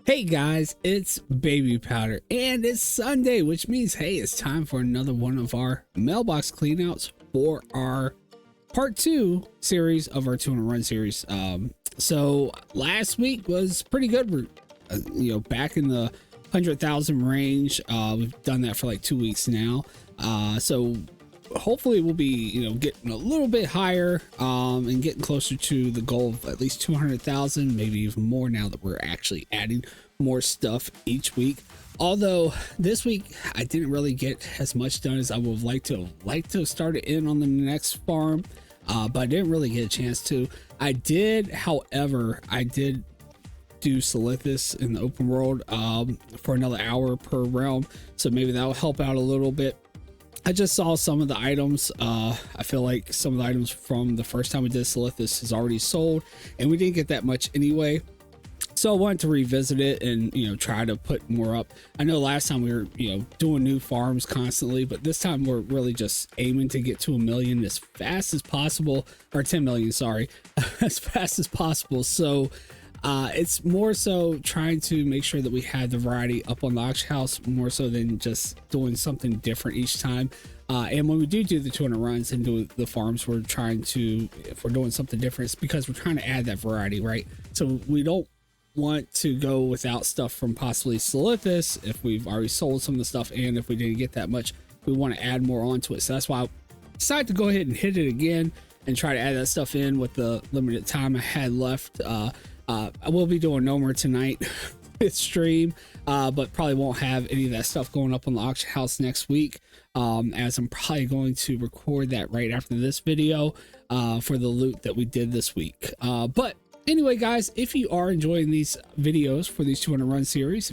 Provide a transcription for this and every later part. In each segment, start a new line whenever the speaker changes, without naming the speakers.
Hey guys, it's Babypowder and it's Sunday, which means, hey, it's time for another one of our mailbox cleanouts for our part 2 series of our 200 run series. So last week was pretty good. We're, back in the 100,000 range. We've done that for like 2 weeks now. So hopefully we'll be, getting a little bit higher, and getting closer to the goal of at least 200,000, maybe even more now that we're actually adding more stuff each week. Although this week I didn't really get as much done as I would have liked to start it in on the next farm, but I didn't really get a chance to. However, I did do Silithus in the open world for another hour per realm, so maybe that'll help out a little bit. I just saw some of the items. I feel like some of the items from the first time we did Silithus is already sold, and we didn't get that much anyway. So I wanted to revisit it and, try to put more up. I know last time we were, doing new farms constantly, but this time we're really just aiming to get to 1 million as fast as possible, or 10 million, sorry, as fast as possible. So it's more so trying to make sure that we had the variety up on the auction house, more so than just doing something different each time. And when we do the 200 runs and do the farms, we're trying to, if we're doing something different, it's because we're trying to add that variety, right? So we don't want to go without stuff from possibly Silithus if we've already sold some of the stuff, and if we didn't get that much, we want to add more onto it. So that's why I decided to go ahead and hit it again and try to add that stuff in with the limited time I had left. I will be doing no more tonight with stream, but probably won't have any of that stuff going up on the auction house next week, as I'm probably going to record that right after this video for the loot that we did this week. But anyway, guys, if you are enjoying these videos for these 200 run series,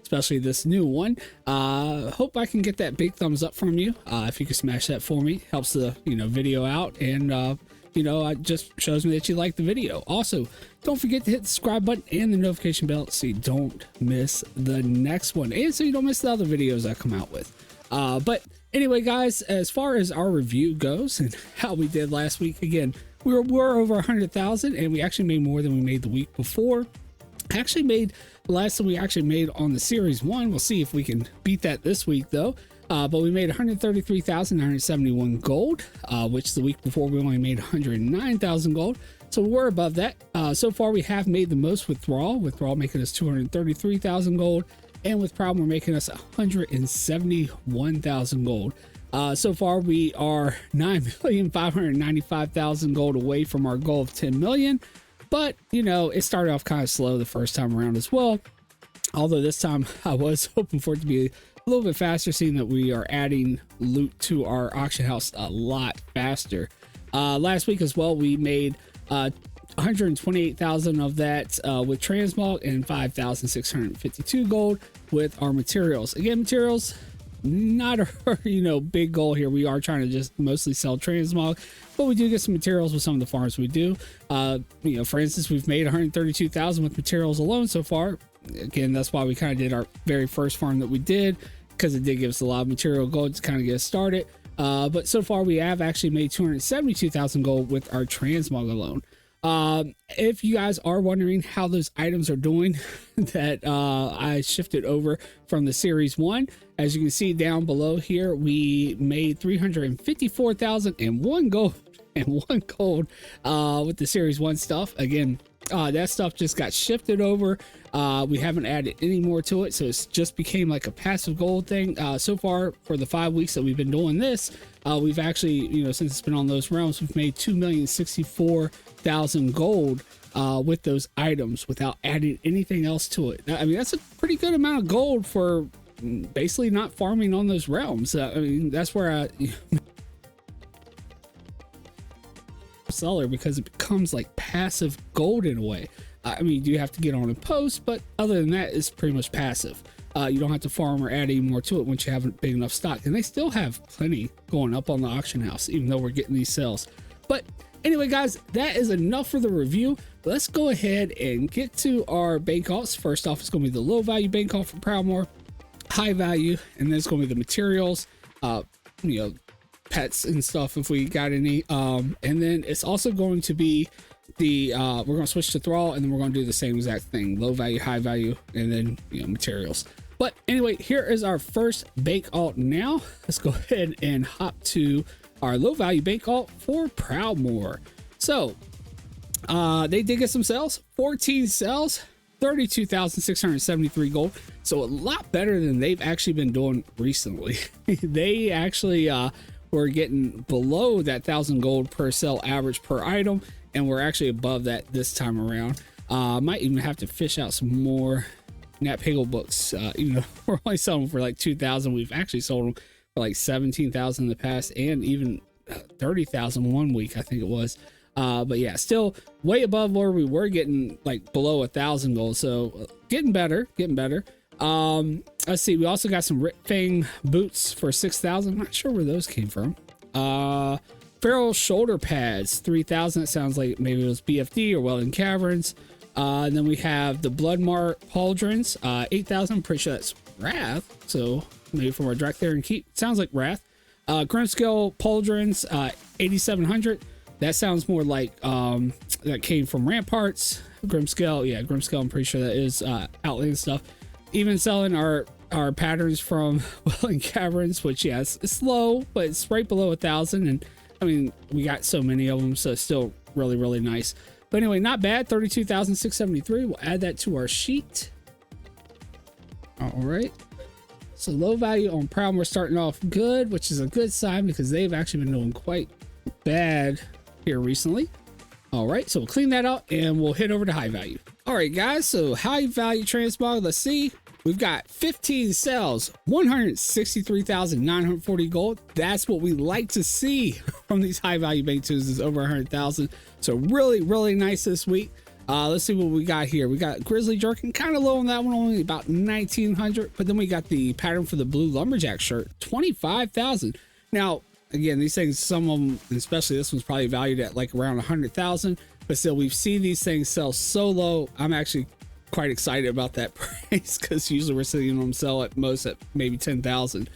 especially this new one, hope I can get that big thumbs up from you. If you can smash that for me, helps the video out, and it just shows me that you like the video. Also, don't forget to hit the subscribe button and the notification bell so you don't miss the next one, and so you don't miss the other videos I come out with. But anyway, guys, as far as our review goes and how we did last week, again, we're over 100,000, and we actually made more than we made the week before. Actually made the last time we actually made on the series 1. We'll see if we can beat that this week though. But we made 133,971 gold, which the week before we only made 109,000 gold. So we're above that. So far we have made the most with Thrall making us 233,000 gold, and with Proudmore making us 171,000 gold. So far we are 9,595,000 gold away from our goal of 10 million, but it started off kind of slow the first time around as well. Although this time I was hoping for it to be a little bit faster, seeing that we are adding loot to our auction house a lot faster. Last week as well, we made 128,000 of that with transmog, and 5,652 gold with our materials. Again, materials, not our big goal here. We are trying to just mostly sell transmog, but we do get some materials with some of the farms we do. For instance, we've made 132,000 with materials alone so far. Again, that's why we kind of did our very first farm that we did, because it did give us a lot of material gold to kind of get us started. But so far we have actually made 272,000 gold with our transmog alone. If you guys are wondering how those items are doing that I shifted over from the series 1, as you can see down below here, we made 354,001 gold and 1 gold with the series 1 stuff. Again, that stuff just got shifted over. We haven't added any more to it, so it's just became like a passive gold thing. So far for the 5 weeks that we've been doing this, we've actually, since it's been on those realms, we've made 2,064,000 gold with those items without adding anything else to it. I mean, that's a pretty good amount of gold for basically not farming on those realms. That's where I seller, because it becomes like passive gold in a way. You do have to get on and post, but other than that, it's pretty much passive. You don't have to farm or add any more to it once you have a big enough stock, and they still have plenty going up on the auction house, even though we're getting these sales. But anyway, guys, that is enough for the review. Let's go ahead and get to our bank alts. First off, it's going to be the low value bank alt for Proudmore, high value, and then it's going to be the materials, pets and stuff if we got any, and then it's also going to be we're going to switch to Thrall, and then we're going to do the same exact thing: low value, high value, and then materials. But anyway, here is our first bank alt. Now let's go ahead and hop to our low value bank alt for Proudmore. So they did get some sales, 14 sales, 32,673 gold. So a lot better than they've actually been doing recently. They actually were getting below that 1,000 gold per sell average per item, and we're actually above that this time around. Might even have to fish out some more Nat Piggle books. Even though we're only selling them for like 2,000, we've actually sold them for like 17,000 in the past, and even 30,000 one week, I think it was. But yeah, still way above where we were getting, like below 1,000 gold. So getting better. Let's see. We also got some Rip Fang boots for 6,000. Not sure where those came from. Feral shoulder pads, 3,000. It sounds like maybe it was BFD or Welding Caverns. And then we have the Bloodmark pauldrons, 8,000. I'm pretty sure that's Wrath. So maybe from our direct there and keep. Sounds like Wrath. Grimscale pauldrons, 8,700. That sounds more like that came from Ramparts. Grimscale, yeah, Grimscale. I'm pretty sure that is Outland stuff. Even selling our patterns from Welding Caverns, which yeah, it's low, but it's right below 1,000. And I mean, we got so many of them, so it's still really nice. But anyway, not bad. 32,673. We'll add that to our sheet. All right. So low value on Proudmore starting off good, which is a good sign because they've actually been doing quite bad here recently. All right, so we'll clean that out and we'll head over to high value. All right, guys, so high value transmog, let's see. We've got 15 sales, 163,940 gold. That's what we like to see from these high value bank twos, is over 100,000. So really nice this week. Let's see what we got here. We got Grizzly Jerkin, kind of low on that one, only about 1,900. But then we got the pattern for the blue lumberjack shirt, 25,000. Now, again, these things, some of them, especially this one's probably valued at like around 100,000. But still, we've seen these things sell so low. I'm actually quite excited about that price because usually we're seeing them sell at most at maybe 10,000.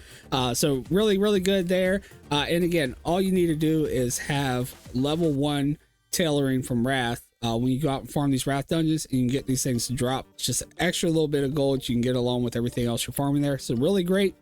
So really good there. And again, all you need to do is have level 1 tailoring from Wrath. When you go out and farm these Wrath dungeons, and you can get these things to drop just an extra little bit of gold you can get along with everything else you're farming there. So really great.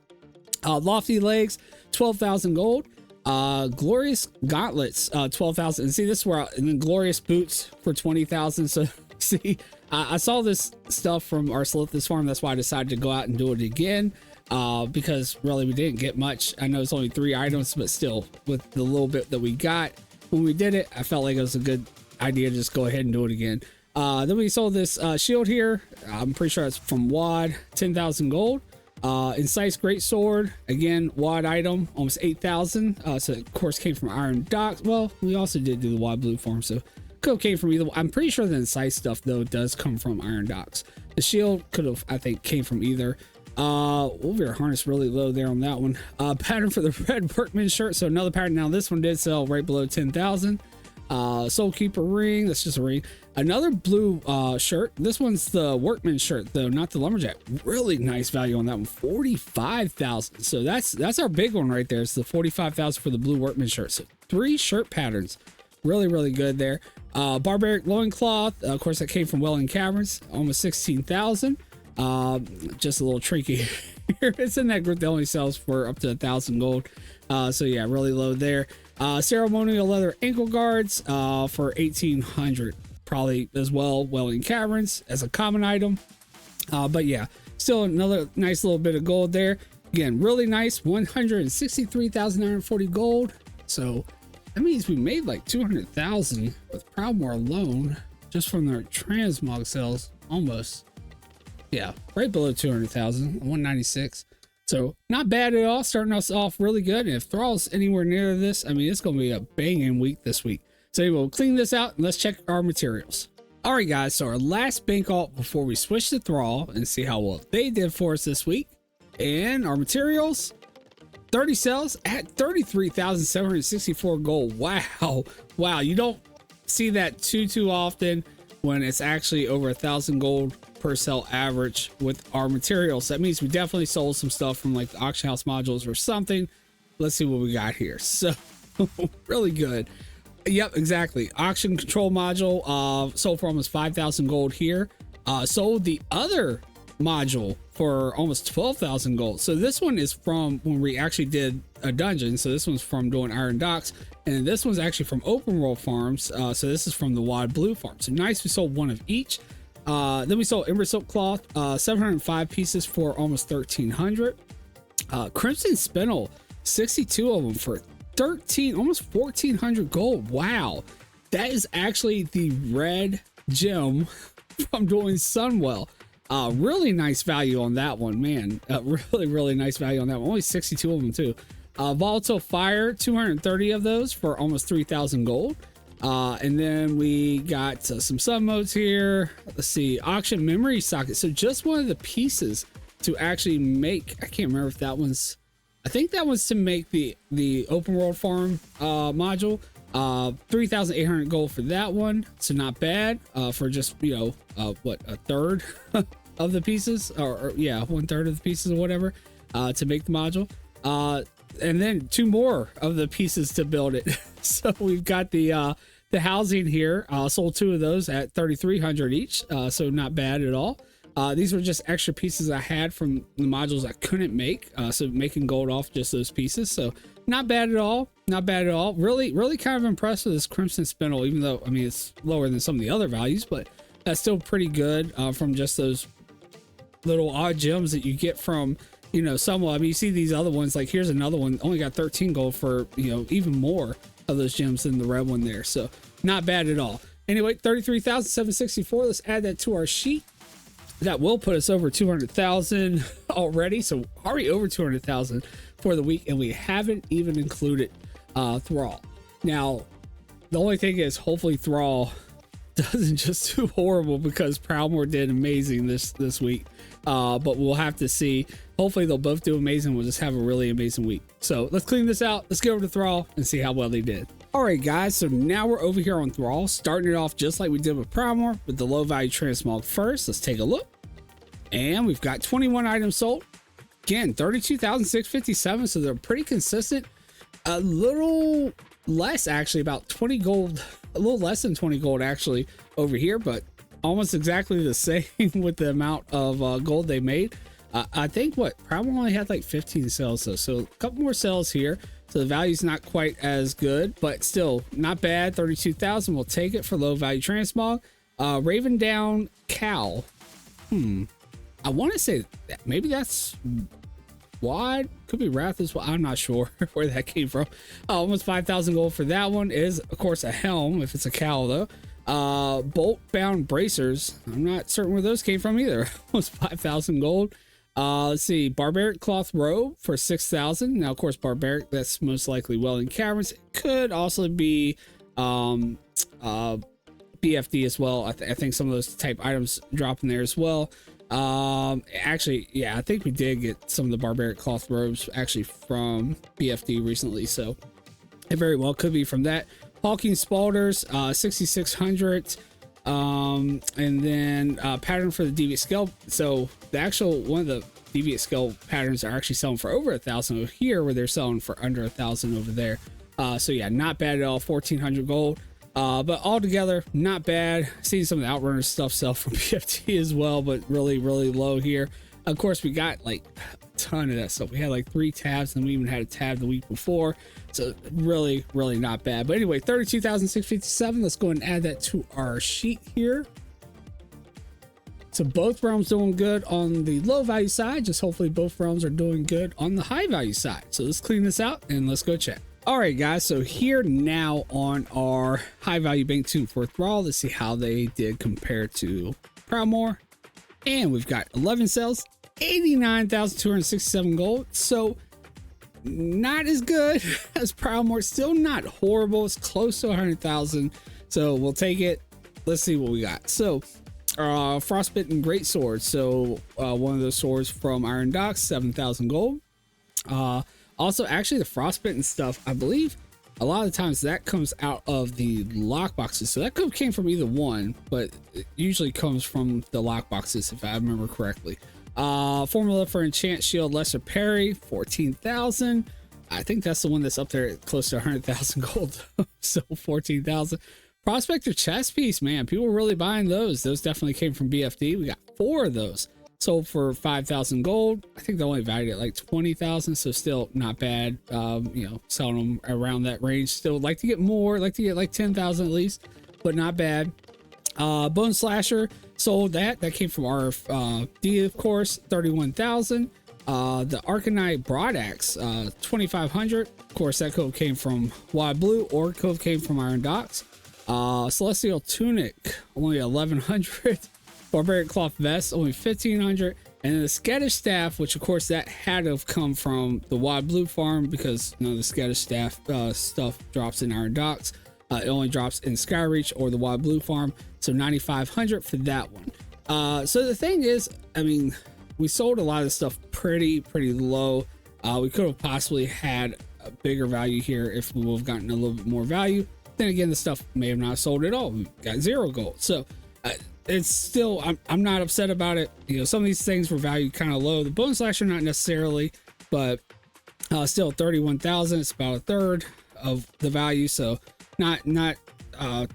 Lofty legs, 12,000 gold. Glorious gauntlets, 12,000. And see, this is where and then glorious boots for 20,000. So see, I saw this stuff from our Solithus farm. That's why I decided to go out and do it again. Because really we didn't get much. I know it's only 3 items, but still, with the little bit that we got when we did it, I felt like it was a good idea to just go ahead and do it again. Then we sold this shield here. I'm pretty sure it's from WAD, 10,000 gold. Incise great sword, again WAD item, almost 8,000. So of course came from Iron Docks. Well, we also did do the WAD blue farm, so could have came from either. I'm pretty sure the Incise stuff though does come from Iron Docks. The shield could have, I think, came from either. Wolverine harness really low there on that one. Pattern for the red workman shirt, so another pattern. Now this one did sell right below 10,000. Soulkeeper ring, that's just a ring. Another blue shirt. This one's the workman shirt though, not the lumberjack. Really nice value on that one, 45,000. So that's our big one right there. It's the 45,000 for the blue workman shirt. So 3 shirt patterns, really good there. Barbaric loincloth, of course that came from Welding Caverns, almost 16,000. Just a little trinket here. It's in that group that only sells for up to 1,000 gold. So yeah, really low there. Ceremonial leather ankle guards for 1,800, probably as well. Welding Caverns as a common item. But yeah, still another nice little bit of gold there. Again, really nice, 163,940 gold. So that means we made like 200,000 with Proudmore alone, just from their transmog sales, almost. Yeah, right below 200,000, 196. So not bad at all, starting us off really good. And if Thrall's anywhere near this, I mean, it's going to be a banging week this week. So anyway, we'll clean this out and let's check our materials. All right, guys, so our last bank alt before we switch to Thrall and see how well they did for us this week. And our materials, 30 sales at 33,764 gold. Wow. You don't see that too often when it's actually over 1,000 gold per sell average with our materials. That means we definitely sold some stuff from like the auction house modules or something. Let's see what we got here. So really good. Yep, exactly. Auction control module sold for almost 5,000 gold here. Sold the other module for almost 12,000 gold. So this one is from when we actually did a dungeon. So this one's from doing Iron Docks, and this one's actually from open world farms. So this is from the Wad Blue farm. So nice, we sold one of each. Then we sold Ember Silk Cloth, 705 pieces for almost 1,300. Crimson Spindle, 62 of them for almost 1,400 gold. Wow, that is actually the red gem from doing Sunwell. Really nice value on that one, man. Really nice value on that one. Only 62 of them too. Volatile Fire, 230 of those for almost 3,000 gold. And then we got some sub modes here. Let's see, auction memory socket. So just one of the pieces to actually make, I can't remember if that one's, I think that was to make the open world farm module. 3,800 gold for that one. So not bad for just, you know, what, a third of the pieces, or yeah, 1/3 of the pieces or whatever, to make the module. And then 2 more of the pieces to build it. So we've got the housing here. Sold 2 of those at 3,300 each. So not bad at all. These were just extra pieces I had from the modules I couldn't make. So making gold off just those pieces. So not bad at all. Not bad at all. Really kind of impressed with this Crimson Spindle, even though, I mean, it's lower than some of the other values, but that's still pretty good from just those little odd gems that you get from, you know, somewhat. I mean, you see these other ones, like here's another one, only got 13 gold for, you know, even more of those gems than the red one there. So not bad at all. Anyway, 33,764. Let's add that to our sheet. That will put us over 200,000 already. So already over 200,000 for the week, and we haven't even included Thrall. Now, the only thing is, hopefully Thrall doesn't just do horrible, because Proudmore did amazing this week. But we'll have to see. Hopefully they'll both do amazing. We'll just have a really amazing week. So let's clean this out. Let's get over to Thrall and see how well they did. All right, guys. So now we're over here on Thrall, starting it off just like we did with Proudmore, with the low value transmog first. Let's take a look. And we've got 21 items sold. Again, 32,657. So they're pretty consistent. A little less, actually, about 20 gold, a little less than 20 gold actually over here, but almost exactly the same with the amount of gold they made. I think Proudmore only had like 15 sales though, so a couple more sales here. So the value's not quite as good, but still not bad. 32,000, we'll take it for low value transmog. Raven Down Cow. I want to say that maybe that's wide, could be Wrath as well. I'm not sure where that came from. Almost 5,000 gold for that one. Is of course a helm if it's a cow though. Bolt Bound Bracers, I'm not certain where those came from either. Almost 5,000 gold. Let's see, Barbaric Cloth Robe for 6,000. Now of course Barbaric, that's most likely Welding Caverns. It could also be BFD as well. I think some of those type items drop in there as well. Actually, yeah, I think we did get some of the Barbaric Cloth Robes actually from BFD recently, so it very well could be from that. Hawking Spalders, 6,600. And then pattern for the Deviant Scale. So the actual one of the Deviant Scale patterns are actually selling for over 1,000 over here, where they're selling for under 1,000 over there. So yeah, not bad at all. 1,400 gold. But altogether, not bad. Seeing some of the Outrunner stuff sell from PFT as well, but really low here. Of course, we got like a ton of that stuff. We had like 3 tabs, and we even had a tab the week before. So really not bad. But anyway, 32,657. Let's go and add that to our sheet here. So both realms doing good on the low value side. Just hopefully both realms are doing good on the high value side. So let's clean this out and let's go check. All right, guys, so here now on our high value bank tune for Thrall, let's see how they did compared to Proudmore. And we've got 11 sales, 89,267 gold. So not as good as Proudmore, still not horrible. It's close to 100,000. So we'll take it. Let's see what we got. So Frostbitten Great Sword. So one of those swords from Iron Docks, 7,000 gold. Also, actually, the Frostbitten stuff, I believe a lot of the times that comes out of the lock boxes. So that could have came from either one, but it usually comes from the lock boxes, if I remember correctly. Formula for Enchant Shield Lesser Parry, 14,000. I think that's the one that's up there at close to 100,000 gold. So 14,000. Prospector chest piece, man, people were really buying those. Those definitely came from BFD. We got 4 of those. Sold for 5,000 gold. I think they only valued at like 20,000, so still not bad. You know, selling them around that range. Still like to get more, like to get like 10,000 at least, but not bad. Bone Slasher sold that. That came from RFD, of course, 31,000. The Arcanite Broadaxe, 2,500. Of course, that cove came from Wide Blue, or cove came from Iron Docks. Celestial Tunic, only 1,100. Barbaric Cloth Vest, only 1,500. And the Skettish Staff, which of course that had to have come from the Wide Blue farm, because you know the Skettish Staff stuff drops in Iron Docks. It only drops in Skyreach or the Wide Blue farm. So 9,500 for that one. So the thing is, I mean, we sold a lot of stuff pretty low. We could have possibly had a bigger value here if we would have gotten a little bit more value. Then again, the stuff may have not sold at all. We got 0 gold. So it's still, I'm not upset about it. You know, some of these things were valued kind of low. The Bone Slasher, not necessarily, but still 31,000. It's about a third of the value. So not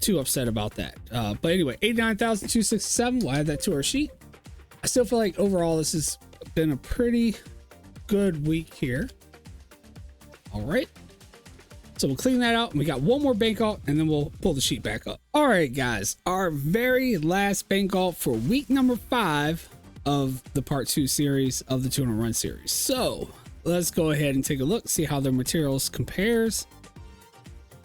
too upset about that. But anyway, 89,267. We'll add that to our sheet. I still feel like overall this has been a pretty good week here. All right. So we'll clean that out, and we got one more bank alt, and then we'll pull the sheet back up. All right, guys, our very last bank alt for week number 5 of the part 2 series of the 200 run series. So let's go ahead and take a look, see how their materials compares.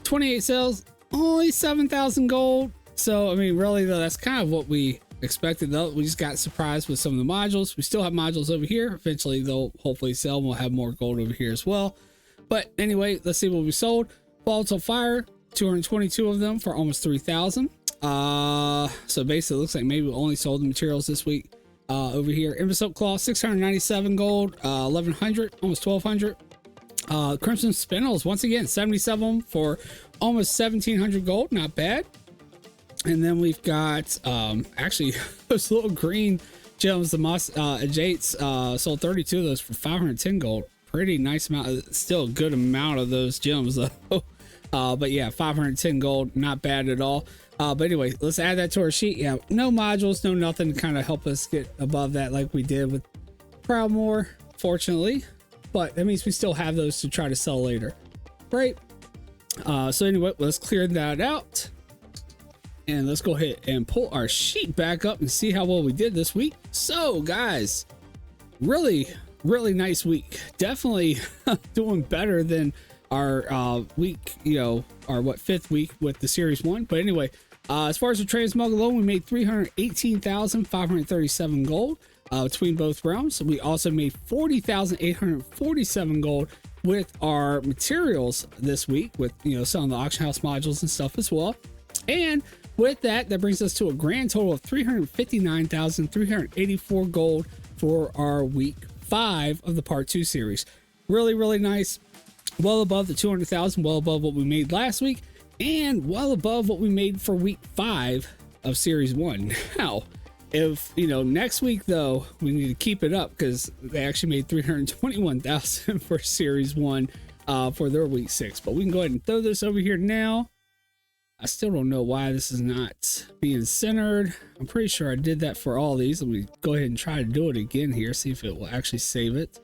28 sales, only 7,000 gold. So I mean, really though, that's kind of what we expected though. We just got surprised with some of the modules. We still have modules over here. Eventually they'll hopefully sell, and we'll have more gold over here as well. But anyway, let's see what we sold. Volatile Fire, 222 of them for almost 3,000. So basically it looks like maybe we only sold the materials this week. Over here, Invisoap Claw, 697 gold, 1,100, almost 1,200. Crimson Spindles, once again, 77 for almost 1,700 gold, not bad. And then we've got actually those little green gems, the Moss Ajates, sold 32 of those for 510 gold. Pretty nice amount, still a good amount of those gems though. But yeah, 510 gold, not bad at all. But anyway, let's add that to our sheet. Yeah, no modules, no nothing to kind of help us get above that like we did with Proudmore, fortunately. But that means we still have those to try to sell later. Right. So anyway, let's clear that out. And let's go ahead and pull our sheet back up and see how well we did this week. So guys, really nice week. Definitely doing better than our week, you know, our 5th week with the series 1. But anyway, as far as the transmog alone, we made 318,537 gold between both realms. We also made 40,847 gold with our materials this week, with, you know, selling the auction house modules and stuff as well. And with that brings us to a grand total of 359,384 gold for our week 5 of the part 2 series. Really nice. Well above the 200,000, well above what we made last week, and well above what we made for week 5 of series 1. Now, if you know, next week though, we need to keep it up, because they actually made 321,000 for series 1 for their week 6. But we can go ahead and throw this over here now. I still don't know why this is not being centered. I'm pretty sure I did that for all these. Let me go ahead and try to do it again here, see if it will actually save it.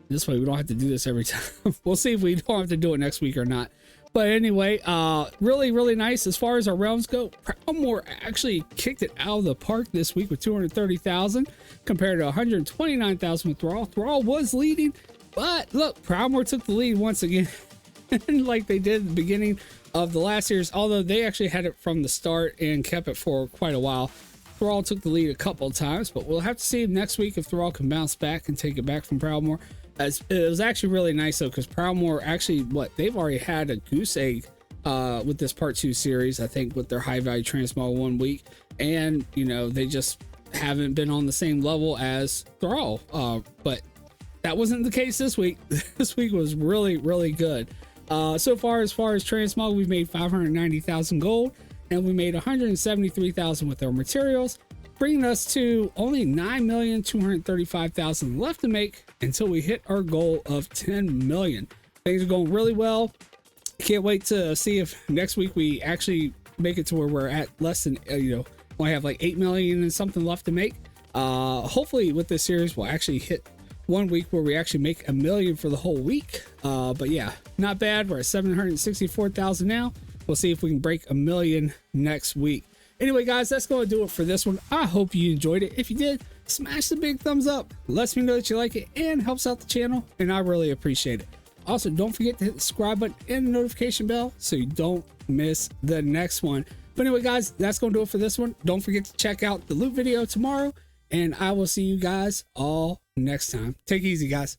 This way we don't have to do this every time. We'll see if we don't have to do it next week or not. But anyway, really nice. As far as our realms go, Proudmore actually kicked it out of the park this week with 230,000 compared to 129,000 with Thrall. Thrall was leading, but look, Proudmore took the lead once again, like they did at the beginning of the last series, although they actually had it from the start and kept it for quite a while. Thrall took the lead a couple of times, but we'll have to see next week if Thrall can bounce back and take it back from Proudmore. It was actually really nice though, because Proudmore actually, they've already had a goose egg with this part 2 series, I think, with their high value transmog 1 week, and you know, they just haven't been on the same level as Thrall. But that wasn't the case this week. This week was really good. So far as transmog, we've made 590,000 gold, and we made 173,000 with our materials, bringing us to only 9,235,000 left to make until we hit our goal of 10 million. Things are going really well. Can't wait to see if next week we actually make it to where we're at less than, only have like 8 million and something left to make. Hopefully with this series, we'll actually hit 1 week where we actually make 1 million for the whole week. But yeah, not bad. We're at 764,000 now. We'll see if we can break 1 million next week. Anyway, guys, that's going to do it for this one. I hope you enjoyed it. If you did, smash the big thumbs up. Lets me know that you like it and helps out the channel, and I really appreciate it. Also, don't forget to hit the subscribe button and the notification bell so you don't miss the next one. But anyway, guys, that's going to do it for this one. Don't forget to check out the loot video tomorrow, and I will see you guys all next time. Take it easy, guys.